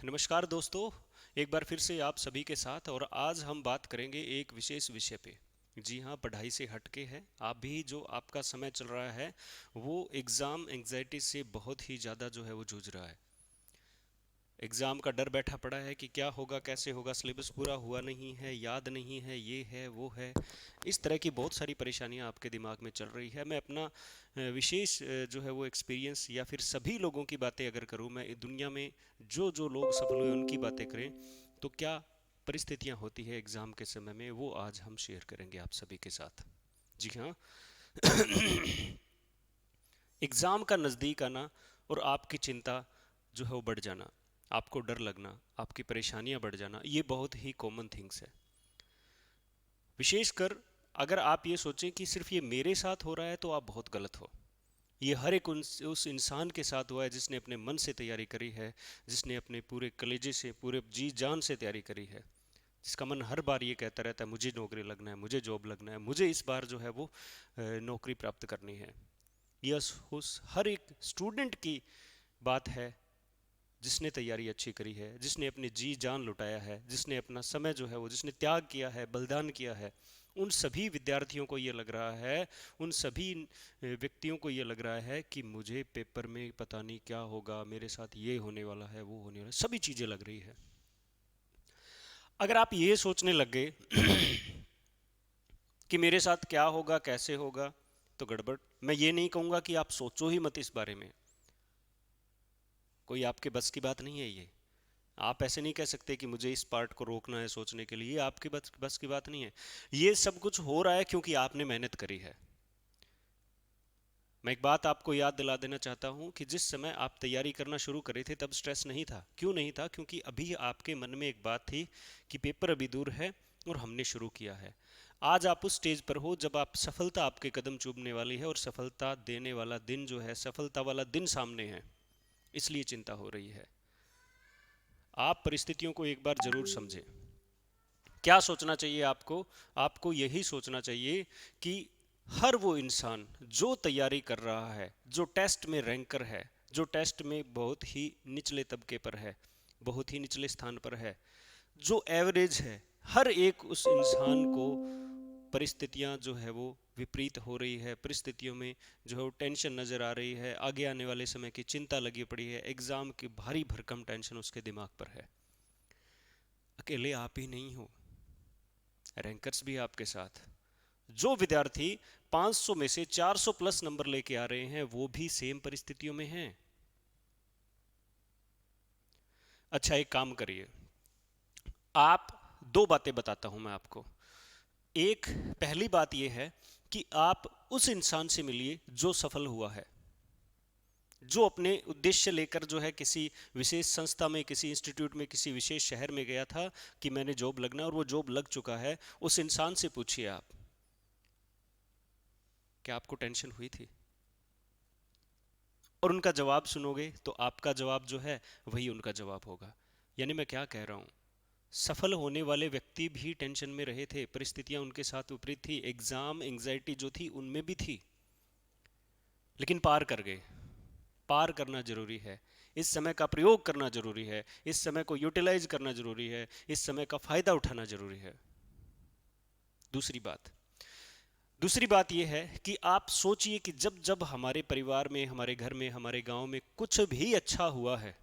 नमस्कार दोस्तों। एक बार फिर से आप सभी के साथ और आज हम बात करेंगे एक विशेष विषय पे। जी हाँ, पढ़ाई से हटके है। आप भी जो आपका समय चल रहा है वो एग्ज़ाम एंग्जाइटी से बहुत ही ज़्यादा जो है वो जूझ रहा है। एग्ज़ाम का डर बैठा पड़ा है कि क्या होगा, कैसे होगा, सिलेबस पूरा हुआ नहीं है, याद नहीं है, ये है वो है। इस तरह की बहुत सारी परेशानियां आपके दिमाग में चल रही है। मैं अपना विशेष जो है वो एक्सपीरियंस या फिर सभी लोगों की बातें अगर करूं, मैं दुनिया में जो जो लोग सफल हुए उनकी बातें करें तो क्या परिस्थितियां होती है एग्ज़ाम के समय में, वो आज हम शेयर करेंगे आप सभी के साथ। जी हाँ। एग्ज़ाम का नज़दीक आना और आपकी चिंता जो है वो बढ़ जाना, आपको डर लगना, आपकी परेशानियां बढ़ जाना, ये बहुत ही कॉमन थिंग्स है। विशेषकर अगर आप ये सोचें कि सिर्फ ये मेरे साथ हो रहा है तो आप बहुत गलत हो। ये हर एक उस इंसान के साथ हुआ है जिसने अपने मन से तैयारी करी है, जिसने अपने पूरे कलेजे से, पूरे जी जान से तैयारी करी है, जिसका मन हर बार ये कहता रहता है मुझे नौकरी लगना है, मुझे जॉब लगना है, मुझे इस बार जो है वो नौकरी प्राप्त करनी है। यस, उस हर एक स्टूडेंट की बात है जिसने तैयारी अच्छी करी है, जिसने अपनी जी जान लुटाया है, जिसने अपना समय जो है वो जिसने त्याग किया है, बलिदान किया है। उन सभी विद्यार्थियों को ये लग रहा है, उन सभी व्यक्तियों को ये लग रहा है कि मुझे पेपर में पता नहीं क्या होगा, मेरे साथ ये होने वाला है, वो होने वाला है, सभी चीज़ें लग रही है। अगर आप ये सोचने लग गए कि मेरे साथ क्या होगा, कैसे होगा, तो गड़बड़। मैं ये नहीं कहूँगा कि आप सोचो ही मत इस बारे में, कोई आपके बस की बात नहीं है ये। आप ऐसे नहीं कह सकते कि मुझे इस पार्ट को रोकना है सोचने के लिए, ये आपके बस की बात नहीं है। ये सब कुछ हो रहा है क्योंकि आपने मेहनत करी है। मैं एक बात आपको याद दिला देना चाहता हूं कि जिस समय आप तैयारी करना शुरू करे थे तब स्ट्रेस नहीं था। क्यों नहीं था? क्योंकि अभी आपके मन में एक बात थी कि पेपर अभी दूर है और हमने शुरू किया है। आज आप उस स्टेज पर हो जब आप सफलता आपके कदम चूमने वाली है और सफलता देने वाला दिन जो है, सफलता वाला दिन सामने है, इसलिए चिंता हो रही है। आप परिस्थितियों को एक बार जरूर समझें। क्या सोचना चाहिए आपको? आपको यही सोचना चाहिए कि हर वो इंसान जो तैयारी कर रहा है, जो टेस्ट में रैंकर है, जो टेस्ट में बहुत ही निचले तबके पर है, बहुत ही निचले स्थान पर है, जो एवरेज है, हर एक उस इंसान को परिस्थितियां जो है वो विपरीत हो रही है, परिस्थितियों में जो है वो टेंशन नज़र आ रही है, आगे आने वाले समय की चिंता लगी पड़ी है, एग्ज़ाम की भारी भरकम टेंशन उसके दिमाग पर है। अकेले आप ही नहीं हो, रैंकर्स भी आपके साथ। जो विद्यार्थी 500 में से 400 प्लस नंबर लेके आ रहे हैं वो भी सेम परिस्थितियों में हैं। अच्छा, एक काम करिए, आप दो बातें बताता हूं मैं आपको। एक, पहली बात यह है कि आप उस इंसान से मिलिए जो सफल हुआ है, जो अपने उद्देश्य लेकर जो है किसी विशेष संस्था में, किसी इंस्टीट्यूट में, किसी विशेष शहर में गया था कि मैंने जॉब लगना, और वो जॉब लग चुका है। उस इंसान से पूछिए आप, क्या आपको टेंशन हुई थी? और उनका जवाब सुनोगे तो आपका जवाब जो है वही उनका जवाब होगा। यानी मैं क्या कह रहा हूँ, सफल होने वाले व्यक्ति भी टेंशन में रहे थे, परिस्थितियां उनके साथ विपरीत थी, एग्जाम एंग्जाइटी जो थी उनमें भी थी, लेकिन पार कर गए। पार करना जरूरी है, इस समय का प्रयोग करना जरूरी है, इस समय को यूटिलाइज करना जरूरी है, इस समय का फायदा उठाना जरूरी है। दूसरी बात दूसरी बात यह है कि आप सोचिए कि जब जब हमारे परिवार में, हमारे घर में, हमारे गांव में कुछ भी अच्छा हुआ है,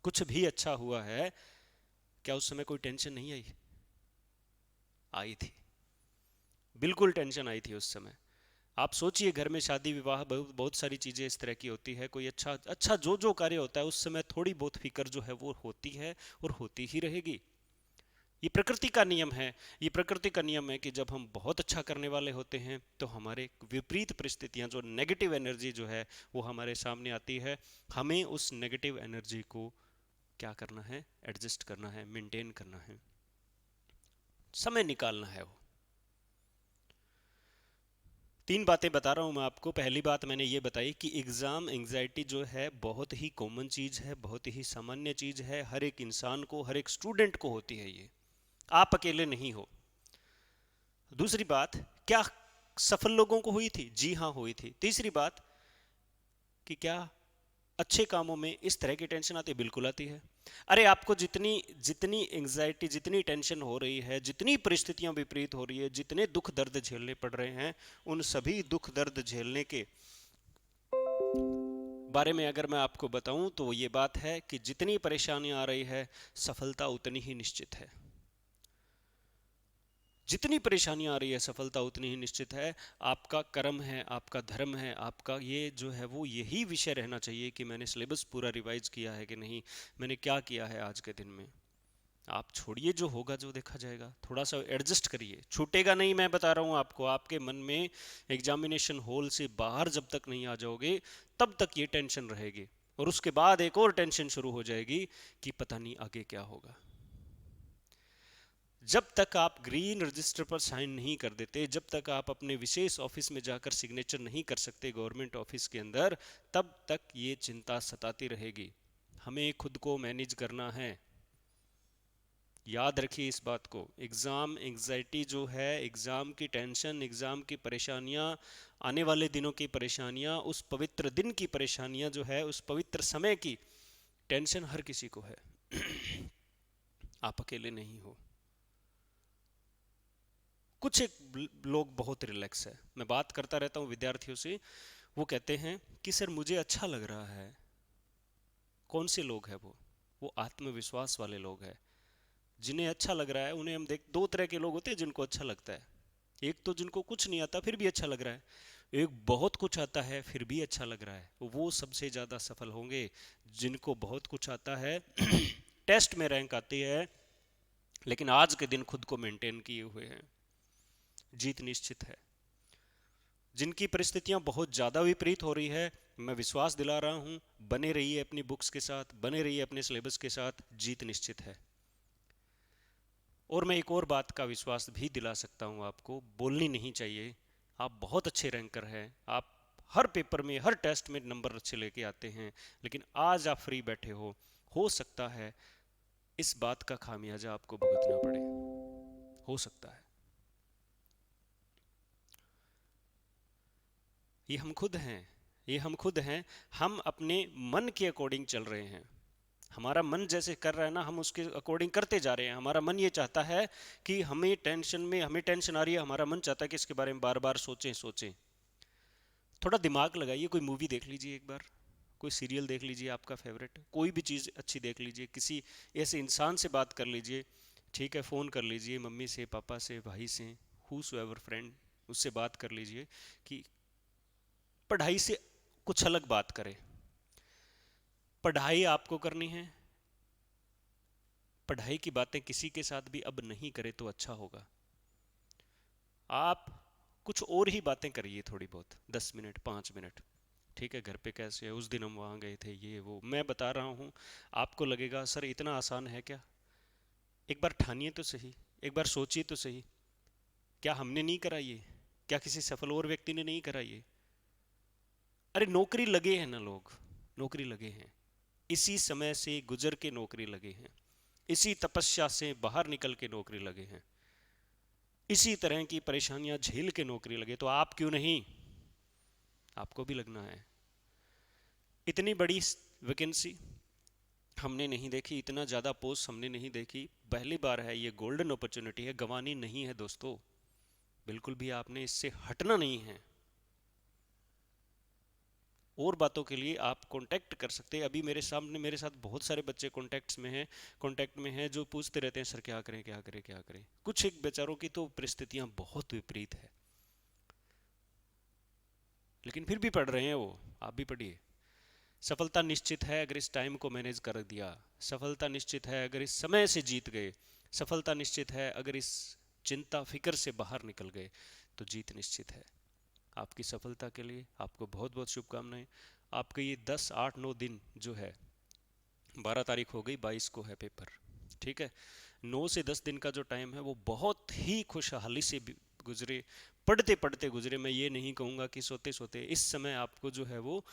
कुछ भी अच्छा हुआ है, क्या उस समय कोई टेंशन नहीं आई? आई थी, बिल्कुल टेंशन आई थी उस समय। आप सोचिए, घर में शादी विवाह, बहुत बहुत सारी चीज़ें इस तरह की होती है, कोई अच्छा अच्छा जो जो कार्य होता है उस समय थोड़ी बहुत फिक्र जो है वो होती है और होती ही रहेगी। ये प्रकृति का नियम है। ये प्रकृति का नियम है कि जब हम बहुत अच्छा करने वाले होते हैं तो हमारे विपरीत परिस्थितियां, जो नेगेटिव एनर्जी जो है वो हमारे सामने आती है। हमें उस नेगेटिव एनर्जी को क्या करना है? एडजस्ट करना है, मेंटेन करना है, समय निकालना है। वो तीन बातें बता रहा हूं मैं आपको। पहली बात मैंने ये बताई कि एग्जाम एंग्जाइटी जो है बहुत ही कॉमन चीज है, बहुत ही सामान्य चीज है, हर एक इंसान को, हर एक स्टूडेंट को होती है ये, आप अकेले नहीं हो। दूसरी बात, क्या सफल लोगों को हुई थी? जी हाँ, हुई थी। तीसरी बात कि क्या अच्छे कामों में इस तरह की टेंशन आती है, बिल्कुल आती है। अरे आपको जितनी जितनी एंग्जाइटी, जितनी टेंशन हो रही है, जितनी परिस्थितियां विपरीत हो रही है, जितने दुख दर्द झेलने पड़ रहे हैं, उन सभी दुख दर्द झेलने के बारे में अगर मैं आपको बताऊं तो ये बात है कि जितनी परेशानियां आ रही है, सफलता उतनी ही निश्चित है। जितनी परेशानियां आ रही है, सफलता उतनी ही निश्चित है। आपका कर्म है, आपका धर्म है, आपका ये जो है वो यही विषय रहना चाहिए कि मैंने सिलेबस पूरा रिवाइज किया है कि नहीं, मैंने क्या किया है आज के दिन में। आप छोड़िए, जो होगा जो देखा जाएगा, थोड़ा सा एडजस्ट करिए, छूटेगा नहीं। मैं बता रहा हूँ आपको, आपके मन में एग्जामिनेशन हॉल से बाहर जब तक नहीं आ जाओगे तब तक ये टेंशन रहेगी, और उसके बाद एक और टेंशन शुरू हो जाएगी कि पता नहीं आगे क्या होगा। जब तक आप ग्रीन रजिस्टर पर साइन नहीं कर देते, जब तक आप अपने विशेष ऑफिस में जाकर सिग्नेचर नहीं कर सकते गवर्नमेंट ऑफिस के अंदर, तब तक ये चिंता सताती रहेगी। हमें खुद को मैनेज करना है। याद रखिए इस बात को। एग्ज़ाम एंग्जाइटी जो है, एग्ज़ाम की टेंशन, एग्ज़ाम की परेशानियां, आने वाले दिनों की परेशानियां, उस पवित्र दिन की परेशानियां जो है, उस पवित्र समय की टेंशन हर किसी को है। आप अकेले नहीं हो। कुछ एक लोग बहुत रिलैक्स है, मैं बात करता रहता हूँ विद्यार्थियों से, वो कहते हैं कि सर मुझे अच्छा लग रहा है। कौन से लोग हैं वो आत्मविश्वास वाले लोग हैं, जिन्हें अच्छा लग रहा है। उन्हें हम देख, दो तरह के लोग होते हैं जिनको अच्छा लगता है। एक तो जिनको कुछ नहीं आता फिर भी अच्छा लग रहा है, एक बहुत कुछ आता है फिर भी अच्छा लग रहा है। वो सबसे ज़्यादा सफल होंगे जिनको बहुत कुछ आता है टेस्ट में रैंक आती है, लेकिन आज के दिन खुद को मेंटेन किए हुए हैं। जीत निश्चित है। जिनकी परिस्थितियां बहुत ज़्यादा विपरीत हो रही है, मैं विश्वास दिला रहा हूं, बने रहिए अपनी बुक्स के साथ, बने रहिए अपने सिलेबस के साथ, जीत निश्चित है। और मैं एक और बात का विश्वास भी दिला सकता हूँ आपको, बोलनी नहीं चाहिए। आप बहुत अच्छे रैंकर हैं, आप हर पेपर में, हर टेस्ट में नंबर अच्छे लेके आते हैं, लेकिन आज आप फ्री बैठे हो सकता है इस बात का खामियाजा आपको भुगतना पड़े, हो सकता है। ये हम खुद हैं, ये हम खुद हैं। हम अपने मन के अकॉर्डिंग चल रहे हैं। हमारा मन जैसे कर रहा है ना, हम उसके अकॉर्डिंग करते जा रहे हैं। हमारा मन ये चाहता है कि हमें टेंशन आ रही है, हमारा मन चाहता है कि इसके बारे में बार बार सोचें सोचें। थोड़ा दिमाग लगाइए, कोई मूवी देख लीजिए एक बार, कोई सीरियल देख लीजिए आपका फेवरेट, कोई भी चीज़ अच्छी देख लीजिए, किसी ऐसे इंसान से बात कर लीजिए, ठीक है, फ़ोन कर लीजिए मम्मी से, पापा से, भाई से, हूसोएवर फ्रेंड, उससे बात कर लीजिए कि पढ़ाई से कुछ अलग बात करें। पढ़ाई आपको करनी है, पढ़ाई की बातें किसी के साथ भी अब नहीं करें तो अच्छा होगा। आप कुछ और ही बातें करिए, थोड़ी बहुत, 10 मिनट, 5 मिनट, ठीक है, घर पे कैसे है, उस दिन हम वहाँ गए थे, ये वो। मैं बता रहा हूँ, आपको लगेगा सर इतना आसान है क्या। एक बार ठानिए तो सही, एक बार सोचिए तो सही, क्या हमने नहीं करा ये, क्या किसी सफल और व्यक्ति ने नहीं करा ये। अरे नौकरी लगे हैं ना लोग, नौकरी लगे हैं, इसी समय से गुजर के नौकरी लगे हैं, इसी तपस्या से बाहर निकल के नौकरी लगे हैं, इसी तरह की परेशानियां झेल के नौकरी लगे, तो आप क्यों नहीं, आपको भी लगना है। इतनी बड़ी वैकेंसी हमने नहीं देखी, इतना ज़्यादा पोस्ट हमने नहीं देखी, पहली बार है, ये गोल्डन अपॉर्चुनिटी है, गंवानी नहीं है दोस्तों। बिल्कुल भी आपने इससे हटना नहीं है। और बातों के लिए आप कांटेक्ट कर सकते हैं। अभी मेरे सामने, मेरे साथ बहुत सारे बच्चे कांटेक्ट में हैं जो पूछते रहते हैं सर क्या करें क्या करें क्या करें। कुछ एक बेचारों की तो परिस्थितियां बहुत विपरीत है, लेकिन फिर भी पढ़ रहे हैं वो। आप भी पढ़िए। सफलता निश्चित है अगर इस टाइम को मैनेज कर दिया, सफलता निश्चित है अगर इस समय से जीत गए, सफलता निश्चित है अगर इस चिंता फिक्र से बाहर निकल गए, तो जीत निश्चित है। आपकी सफलता के लिए आपको बहुत बहुत शुभकामनाएं। आपके ये 10, 8, 9 दिन जो है, 12 तारीख हो गई, 22 को है पेपर, ठीक है, 9 से 10 दिन का जो टाइम है वो बहुत ही खुशहाली से गुजरे, पढ़ते पढ़ते गुजरे। मैं ये नहीं कहूँगा कि सोते सोते। इस समय आपको जो है वो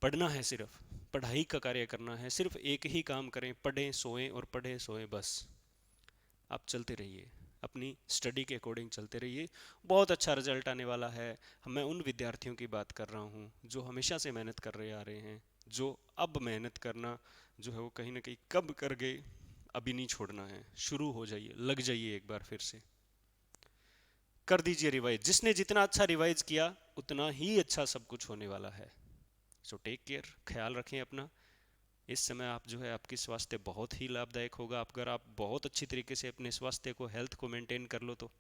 पढ़ना है, सिर्फ पढ़ाई का कार्य करना है, सिर्फ एक ही काम करें, पढ़ें सोएं और पढ़ें सोएं बस। आप चलते रहिए, अपनी स्टडी के अकॉर्डिंग चलते रहिए, बहुत अच्छा रिजल्ट आने वाला है। मैं उन विद्यार्थियों की बात कर रहा हूँ जो हमेशा से मेहनत कर रहे आ रहे हैं, जो अब मेहनत करना जो है वो कहीं ना कहीं कब कर गए, अभी नहीं छोड़ना है, शुरू हो जाइए, लग जाइए एक बार फिर से, कर दीजिए रिवाइज। जिसने जितना अच्छा रिवाइज किया उतना ही अच्छा सब कुछ होने वाला है। सो टेक केयर, ख्याल रखें अपना। इस समय आप जो है आपकी स्वास्थ्य बहुत ही लाभदायक होगा अगर आप बहुत अच्छी तरीके से अपने स्वास्थ्य को, हेल्थ को मेंटेन कर लो तो।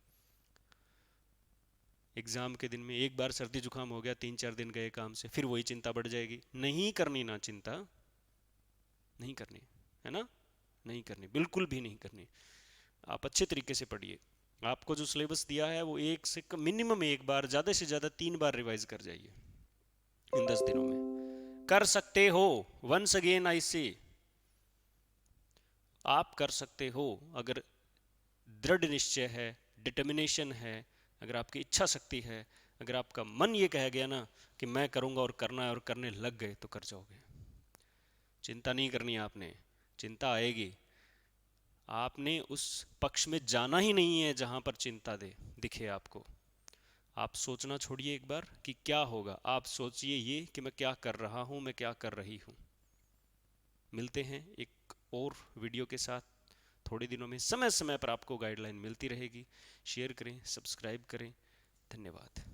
एग्जाम के दिन में एक बार सर्दी जुकाम हो गया, 3-4 दिन गए काम से, फिर वही चिंता बढ़ जाएगी। नहीं करनी ना चिंता, नहीं करनी, है ना, नहीं करनी, बिल्कुल भी नहीं करनी। आप अच्छे तरीके से पढ़िए। आपको जो सिलेबस दिया है वो एक से मिनिमम एक बार, ज़्यादा से ज़्यादा 3 बार रिवाइज कर जाइए इन 10 दिनों में। कर सकते हो, वंस अगेन आई से, आप कर सकते हो अगर दृढ़ निश्चय है, डिटर्मिनेशन है, अगर आपकी इच्छा शक्ति है, अगर आपका मन ये कह गया ना कि मैं करूँगा और करना है, और करने लग गए तो कर जाओगे। चिंता नहीं करनी आपने, चिंता आएगी, आपने उस पक्ष में जाना ही नहीं है जहां पर चिंता दे दिखे आपको। आप सोचना छोड़िए एक बार कि क्या होगा, आप सोचिए ये कि मैं क्या कर रहा हूं, मैं क्या कर रही हूं। मिलते हैं एक और वीडियो के साथ थोड़े दिनों में, समय समय पर आपको गाइडलाइन मिलती रहेगी। शेयर करें, सब्सक्राइब करें। धन्यवाद।